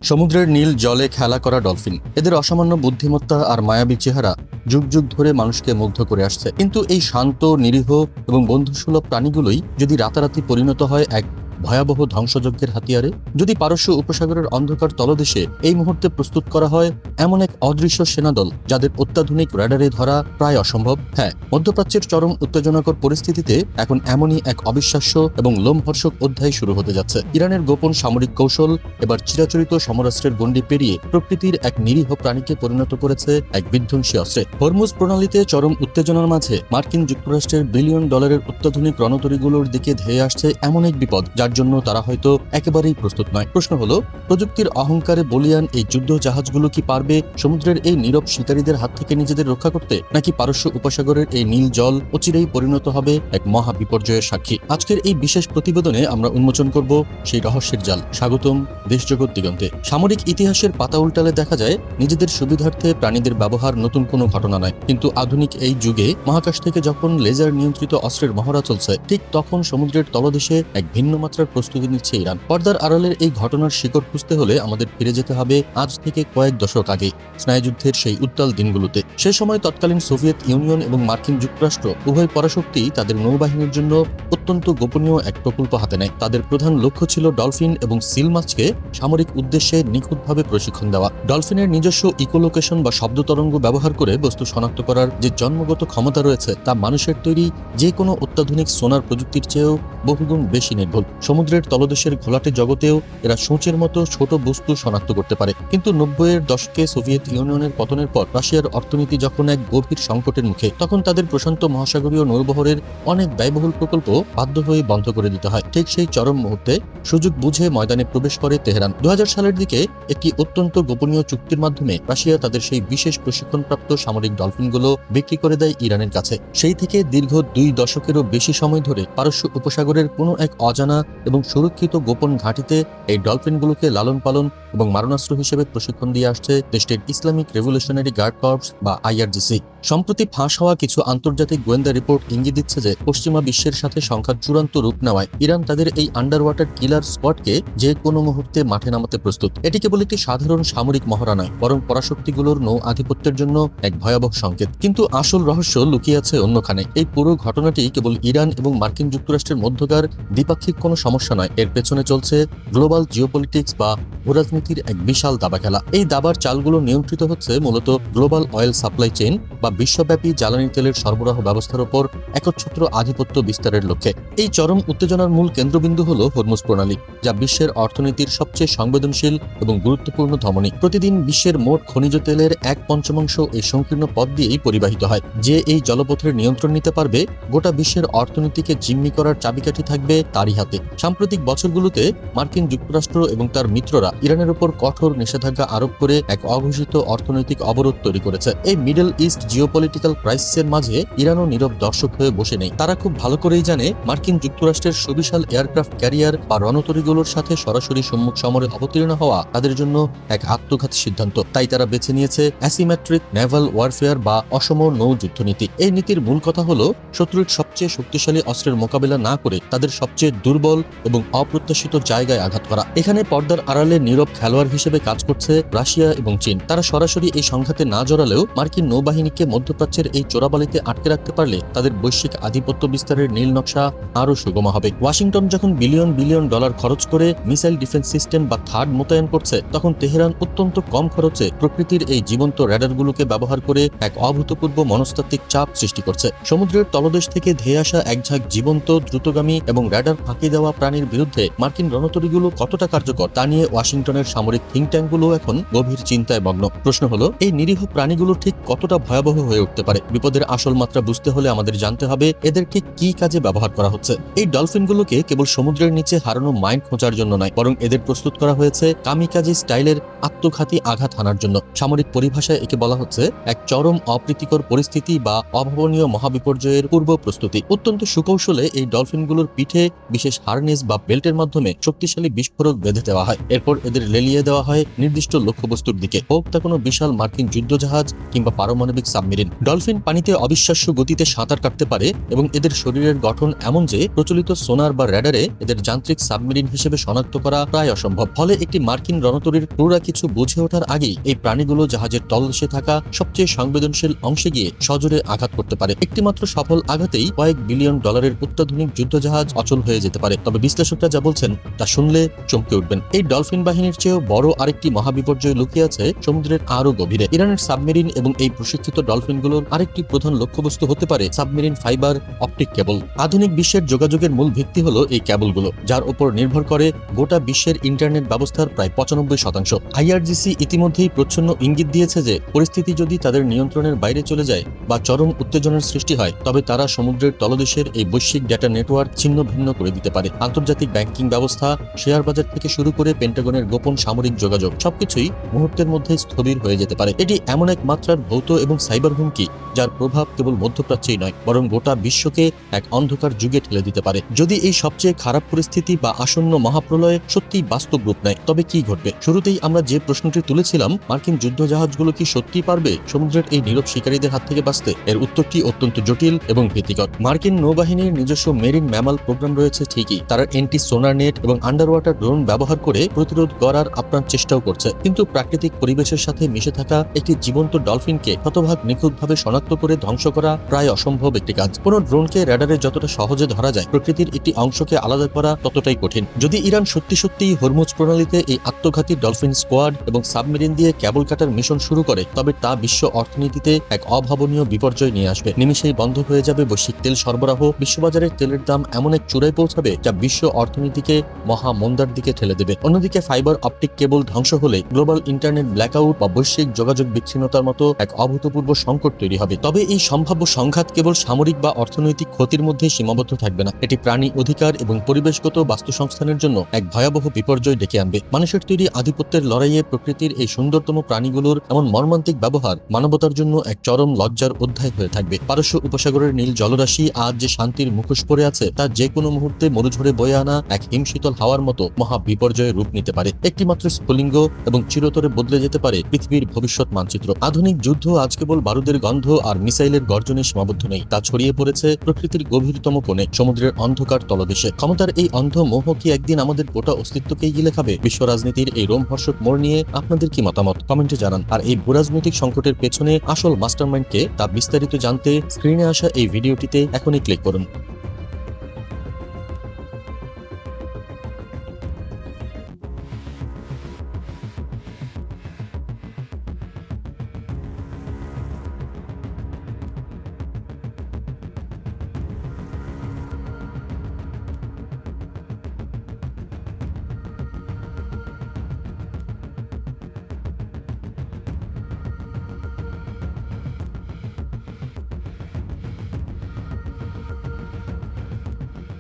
সমুদ্রের নীল জলে খেলা করা ডলফিন, এদের অসামান্য বুদ্ধিমত্তা আর মায়াবী চেহারা যুগ যুগ ধরে মানুষকে মুগ্ধ করে আসছে। কিন্তু এই শান্ত, নিরীহ এবং বন্ধুসুলভ প্রাণীগুলোই যদি রাতারাতি পরিণত হয় এক ভয়াবহ ধ্বংসযজ্ঞের হাতিয়ারে, যদি পারস্য উপসাগরের অন্ধকার তলদেশে এই মুহূর্তে প্রস্তুত করা হয় এমন এক অদৃশ্য সেনাদল যাদের অত্যাধুনিক র্যাডারে ধরা প্রায় অসম্ভব। হ্যাঁ, মধ্যপ্রাচ্যের চরম উত্তেজনাকর পরিস্থিতিতে এখন এমনই এক অবিশ্বাস্য এবং লোমহর্ষক অধ্যায় শুরু হতে যাচ্ছে। ইরানের গোপন সামরিক কৌশল এবার চিরাচরিত সমরাস্ত্রের গণ্ডি পেরিয়ে প্রকৃতির এক নিরীহ প্রাণীকে পরিণত করেছে এক বিধ্বংসী অস্ত্রে। হরমুজ প্রণালীতে চরম উত্তেজনার মাঝে মার্কিন যুক্তরাষ্ট্রের বিলিয়ন ডলারের অত্যাধুনিক রণতরীগুলোর দিকে ধেয়ে আসছে এমন এক বিপদ যার জন্য তারা হয়তো একেবারেই প্রস্তুত নয়। প্রশ্ন হলো, প্রযুক্তির অহংকারে বলিয়ান এই যুদ্ধ জাহাজগুলো কি পারবে সমুদ্রের এই নীরব শিকারীদের হাত থেকে নিজেদের রক্ষা করতে, নাকি পারস্য উপসাগরের এই নীল জল অচিরেই পরিণত হবে এক মহা বিপর্যয়ের সাক্ষী? আজকের এই বিশেষ প্রতিবেদনে আমরা উন্মোচন করব সেই রহস্যের জাল। স্বাগতম দেশজগৎ দিগন্তে। সামরিক ইতিহাসের পাতা উল্টালে দেখা যায় নিজেদের সুবিধার্থে প্রাণীদের ব্যবহার নতুন কোনো ঘটনা নয়, কিন্তু আধুনিক এই যুগে মহাকাশ থেকে যখন লেজার নিয়ন্ত্রিত অস্ত্রের মহড়া চলছে, ঠিক তখন সমুদ্রের তলদেশে এক ভিন্ন মাত্রার প্রস্তুতি নিচ্ছে ইরান। পর্দার আড়ালের এই ঘটনার শিকড় খুঁজতে হলে আমাদের ফিরে যেতে হবে আজ থেকে কয়েক দশক আগে, স্নায়ুযুদ্ধের সেই উত্তাল দিনগুলোতে। সে সময় তৎকালীন সোভিয়েত ইউনিয়ন এবং মার্কিন যুক্তরাষ্ট্র উভয় পরাশক্তি তাদের নৌবাহিনীর জন্য অত্যন্ত গোপনীয় এক প্রকল্প হাতে নেয়। তাদের প্রধান লক্ষ্য ছিল ডলফিন এবং সিল মাছকে সামরিক উদ্দেশ্যে নিখুঁতভাবে প্রশিক্ষণ দেওয়া। ডলফিনের নিজস্ব ইকোলোকেশন বা শব্দ তরঙ্গ ব্যবহার করে বস্তু শনাক্ত করার যে জন্মগত ক্ষমতা রয়েছে তা মানুষের তৈরি যে কোনো অত্যাধুনিক সোনার প্রযুক্তির চেয়েও বহুগুণ বেশি নির্ভুল। সমুদ্রের তলদেশের ঘোলাটে জগতেও এরা সূচের মতো ছোট বস্তু শনাক্ত করতে পারে। কিন্তু 90-এর দশকে সোভিয়েত ইউনিয়নের পতনের পর রাশিয়ার অর্থনীতি যখন এক গভীর সংকটের মুখে, তখন তাদের প্রশান্ত মহাসাগরীয় নৌবহরের অনেক ব্যয়বহুল প্রকল্প বাধ্য হয়ে বন্ধ করে দিতে হয়। ঠিক সেই চরম মুহূর্তে সুযোগ বুঝে ময়দানে প্রবেশ করে তেহরান। 2000 সালের দিকে একটি অত্যন্ত গোপনীয় চুক্তির মাধ্যমে রাশিয়া তাদের সেই বিশেষ প্রশিক্ষণপ্রাপ্ত সামরিক ডলফিনগুলো বিক্রি করে দেয় ইরানের কাছে। সেই থেকে দীর্ঘ 2 দশকেরও বেশি সময় ধরে পারস্য উপসাগরের কোনো এক অজানা এবং সুরক্ষিত গোপন ঘাঁটিতে এই ডলফিনগুলোকে লালন পালন এবং মারণাস্ত্র হিসেবে প্রশিক্ষণ দিয়ে আসছে দেশটির ইসলামিক রেভলিউশনারি গার্ড কর্পস বা IRGC। সম্প্রতি ফাঁস হওয়া কিছু আন্তর্জাতিক গোয়েন্দা রিপোর্ট ইঙ্গিত দিচ্ছে যে পশ্চিমা বিশ্বের সাথে সংঘাত চূড়ান্ত রূপ নেওয়ায় ইরান তাদের এই আন্ডার ওয়াটার কিলার স্কোয়াডকে যে কোনো মুহূর্তে মাঠে নামাতে প্রস্তুত। এটি কেবল একটি সাধারণ সামরিক মহড়া নয়, বরং পরাশক্তিগুলোর নৌ আধিপত্যের জন্য এক ভয়াবহ সংকেত। কিন্তু আসল রহস্য লুকিয়ে আছে অন্যখানে। এই পুরো ঘটনাটি কেবল ইরান এবং মার্কিন যুক্তরাষ্ট্রের মধ্যকার দ্বিপাক্ষিক কোনো সমস্যা নয়, এর পেছনে চলছে গ্লোবাল জিওপলিটিক্স বা ভূরাজনীতির এক বিশাল দাবা খেলা। এই দাবার চালগুলো নিয়ন্ত্রিত হচ্ছে মূলত গ্লোবাল অয়েল সাপ্লাই চেইন বা বিশ্বব্যাপী জ্বালানি তেলের সরবরাহ ব্যবস্থার উপর একচ্ছত্র আধিপত্য বিস্তারের লক্ষ্যে। এই চরম উত্তেজনার মূল কেন্দ্রবিন্দু হল হরমুজ প্রণালী, যা বিশ্বের অর্থনীতির সবচেয়ে সংবেদনশীল এবং গুরুত্বপূর্ণ ধমনী। প্রতিদিন বিশ্বের মোট খনিজ তেলের 1/5 এই সংকীর্ণ পথ দিয়েই পরিবাহিত হয়। যে এই জলপথের নিয়ন্ত্রণ নিতে পারবে, গোটা বিশ্বের অর্থনীতিকে জিম্মি করার চাবিকাঠি থাকবে তারই হাতে। সাম্প্রতিক বছরগুলোতে মার্কিন যুক্তরাষ্ট্র এবং তার মিত্ররা ইরানের উপর কঠোর নিষেধাজ্ঞা আরোপ করে এক অঘোষিত অর্থনৈতিক অবরোধ তৈরি করেছে। এই মিডল ইস্ট জিওপলিটিক্যাল ক্রাইসিসের মাঝে ইরানও নীরব দর্শক হয়ে বসে নেই। তারা খুব ভালো করেই জানে মার্কিন যুক্তরাষ্ট্রের সুবিশাল এয়ারক্রাফট ক্যারিয়ার বা রণতরীগুলোর সাথে সরাসরি সম্মুখ সমরে অবতীর্ণ হওয়া তাদের জন্য এক আত্মঘাতী সিদ্ধান্ত। তাই তারা বেছে নিয়েছে অ্যাসিমেট্রিক নেভাল ওয়ারফেয়ার বা অসম নৌ যুদ্ধনীতি। এই নীতির মূল কথা হলো শত্রুর সবচেয়ে শক্তিশালী অস্ত্রের মোকাবিলা না করে তাদের সবচেয়ে দুর্বল এবং অপ্রত্যাশিত জায়গায় আঘাত করা। এখানে পর্দার আড়ালে নীরব খেলোয়াড় হিসেবে কাজ করছে রাশিয়া এবং চীন। তারা সরাসরি এই সংঘাতে না জড়ালেও মার্কিন নৌবাহিনীকে মধ্যপ্রাচ্যের এই চোরাবালিতে আটকে রাখতে পারলে তাদের বৈশ্বিক আধিপত্য বিস্তারের নীল নকশা আরও সুগম হবে। ওয়াশিংটন যখন বিলিয়ন বিলিয়ন ডলার খরচ করে মিসাইল ডিফেন্স সিস্টেম বা থার্ড মোতায়েন করছে, তখন তেহরান অত্যন্ত কম খরচে প্রকৃতির এই জীবন্ত র্যাডারগুলোকে ব্যবহার করে এক অভূতপূর্ব মনস্তাত্ত্বিক চাপ সৃষ্টি করছে। সমুদ্রের তলদেশ থেকে ধেয়ে আসা এক ঝাঁক জীবন্ত, দ্রুতগামী এবং র্যাডার ফাঁকি দেওয়া প্রাণীর বিরুদ্ধে মার্কিন রণতরীগুলো কতটা কার্যকর তা নিয়ে ওয়াশিংটনের সামরিক থিঙ্ক ট্যাঙ্কগুলো এখন গভীর চিন্তায় মগ্ন। প্রশ্ন হলো, এই নিরীহ প্রাণীগুলো ঠিক কতটা ভয়াবহ হয়ে উঠতে পারে? বিপদের আসল মাত্রা বুঝতে হলে আমাদের জানতে হবে এদের ঠিক কি কাজে ব্যবহার করা হচ্ছে। এই ডলফিনগুলোকে কেবল সমুদ্রের নিচে হারানো মাইন খোঁজার জন্য নয়, বরং এদের প্রস্তুত করা হয়েছে কামিকাজি স্টাইলের আত্মঘাতী আঘাত হানার জন্য। সামরিক পরিভাষায় একে বলা হচ্ছে এক চরম অপ্রীতিকর পরিস্থিতি বা অভাবনীয় মহাবিপর্যয়ের পূর্ব প্রস্তুতি। অত্যন্ত সুকৌশলে এই ডলফিনগুলোর পিঠে বিশেষ হাড় হার্নেস বা বেল্টের মাধ্যমে শক্তিশালী বিস্ফোরক বেঁধে দেওয়া হয়। এরপর এদের লেলিয়ে দেওয়া হয় নির্দিষ্ট লক্ষ্যবস্তুর দিকে, হোক তা কোনো বিশাল মার্কিন যুদ্ধজাহাজ কিংবা পারমাণবিক সাবমেরিন। ডলফিন পানিতে অবিশ্বাস্য গতিতে সাঁতার কাটতে পারে এবং এদের শরীরের গঠন এমন যে প্রচলিত সোনার বা র্যাডারে এদের যান্ত্রিক সাবমেরিন হিসেবে শনাক্ত করা প্রায় অসম্ভব। ফলে একটি মার্কিন রণতরীর ক্রুরা কিছু বুঝে ওঠার আগেই এই প্রাণীগুলো জাহাজের তলদেশে থাকা সবচেয়ে সংবেদনশীল অংশে গিয়ে সজোরে আঘাত করতে পারে। একটিমাত্র সফল আঘাতেই কয়েক বিলিয়ন ডলারের অত্যাধুনিক যুদ্ধজাহাজ অচল হয়ে যেতে পারে। তবে বিশ্লেষকরা যা বলছেন তা শুনলে চমকে উঠবেন। এই ডলফিন বাহিনীর চেয়েও বড় আরেকটি মহাবিপর্যয় লুকিয়ে আছে সমুদ্রের আরো গভীরে। ইরানের সাবমেরিন এবং এই প্রশিক্ষিত ডলফিনগুলোর আরেকটি প্রধান লক্ষ্যবস্তু হতে পারে সাবমেরিন ফাইবার অপটিক কেবল। আধুনিক বিশ্বের যোগাযোগের মূল ভিত্তি হলো এই কেবলগুলো, যার উপর নির্ভর করে গোটা বিশ্বের ইন্টারনেট ব্যবস্থার প্রায় 95%। আইআরজিসি ইতিমধ্যেই প্রচ্ছন্ন ইঙ্গিত দিয়েছে যে পরিস্থিতি যদি তাদের নিয়ন্ত্রণের বাইরে চলে যায় বা চরম উত্তেজনার সৃষ্টি হয়, তবে তারা সমুদ্রের তলদেশের এই বৈশ্বিক ডেটা নেটওয়ার্ক ছিন্ন ভিন্ন করে দিতে পারে। আন্তর্জাতিক ব্যাংকিং ব্যবস্থা, শেয়ার বাজার থেকে শুরু করে পেন্টাগনের গোপন সামরিক যোগাযোগ সবকিছুই মুহূর্তের মধ্যে স্থবির হয়ে যেতে পারে। এটি এমন এক মাত্রার ভৌত এবং সাইবার হুমকি যার প্রভাব কেবল মধ্যপ্রাচ্যেই নয়, বরং গোটা বিশ্বকে এক অন্ধকার যুগে ঠেলে দিতে পারে। যদি এই সবচেয়ে খারাপ পরিস্থিতি বা আসন্ন মহাপ্রলয়ে সত্যিই বাস্তব রূপ নেয়, তবে কি ঘটবে? শুরুতেই আমরা যে প্রশ্নটি তুলেছিলাম, মার্কিন যুদ্ধজাহাজগুলো কি সত্যিই পারবে সমুদ্রের এই নীরব শিকারীদের হাত থেকে বাঁচতে? এর উত্তরটি অত্যন্ত জটিল এবং ভীতিকর। মার্কিন নৌবাহিনীর নিজস্ব মেরিন ম্যামাল প্রোগ্রাম রয়েছে ঠিকই, তারা এন্টি সোনার নেট এবং আন্ডার ওয়াটার ড্রোন ব্যবহার করে প্রতিরোধ করার আপ্রাণ চেষ্টাও করছে। কিন্তু প্রাকৃতিক পরিবেশের সাথে মিশে থাকা একটি জীবন্ত ডলফিনকে শতভাগ নিখুঁতভাবে শনাক্ত করে ধ্বংস করা প্রায় অসম্ভব একটি কাজ। কোনো ড্রোনকে র্যাডারে যতটা সহজে ধরা যায়, প্রকৃতির একটি অংশকে আলাদা করা ততটাই কঠিন। যদি ইরান সত্যি হরমুজ প্রণালীতে এই আত্মঘাতী ডলফিন স্কোয়াড এবং সাবমেরিন দিয়ে ক্যাবল কাটার মিশন শুরু করে, তবে তা বিশ্ব অর্থনীতিতে এক অভাবনীয় বিপর্যয় নিয়ে আসবে। নিমিষেই বন্ধ হয়ে যাবে বৈশ্বিক তেল সরবরাহ, বিশ্ববাজারের তেলের দাম এমন এক চূড়ায় পৌঁছাবে যা বিশ্ব অর্থনীতিকে মহা মন্দার দিকে ঠেলে দেবে। অন্যদিকে ফাইবার অপটিক কেবল ধ্বংস হলে গ্লোবাল ইন্টারনেট ব্ল্যাকআউট বা বৈশ্বিক যোগাযোগ বিচ্ছিন্নতার মতো এক অভূতপূর্ব সংকট তৈরি হবে। তবে এই সম্ভাব্য সংঘাত কেবল সামরিক বা অর্থনৈতিক ক্ষতির মধ্যে সীমাবদ্ধ থাকবে না, এটি প্রাণী অধিকার এবং পরিবেশগত বাস্তুসংস্থানের জন্য এক ভয়াবহ বিপর্যয় ডেকে আনবে। মানুষের তৈরি আধিপত্যের লড়াইয়ে প্রকৃতির এই সুন্দরতম প্রাণীগুলোর এমন মর্মান্তিক ব্যবহার মানবতার জন্য এক চরম লজ্জার অধ্যায় হয়ে থাকবে। পারস্য উপসাগরের নীল জলরাশি আজ যে শান্তির মুখোশ পরে আছে, তা যে কোনো মুহূর্তে মরুঝড়ে বয়ে আনা এক হিমশীতল হাওয়ার মতো মহা বিপর্যয়ের রূপ নিতে পারে। একটিমাত্র স্ফুলিঙ্গ এবং চিরতরে বদলে যেতে পারে পৃথিবীর ভবিষ্যৎ মানচিত্র। আধুনিক যুদ্ধ আজ কেবল বারুদের গন্ধ আর মিসাইলের গর্জনে সীমাবদ্ধ নেই, তা ছড়িয়ে পড়েছে প্রকৃতির গভীরতম কোণে, সমুদ্রের অন্ধকার তলদেশে। ক্ষমতার এই অন্ধ মোহ কি একদিন আমাদের গোটা অস্তিত্বকেই গিলে খাবে? বিশ্ব রাজনীতির এই রোমহর্ষক মোড় নিয়ে আপনাদের কি মতামত কমেন্টে জানান। আর এই ভূরাজনৈতিক সংকটের পেছনে আসল মাস্টারমাইন্ড কে, তা বিস্তারিত জানতে স্ক্রিনে আসা এই ভিডিওটিতে এখনই ক্লিক করুন।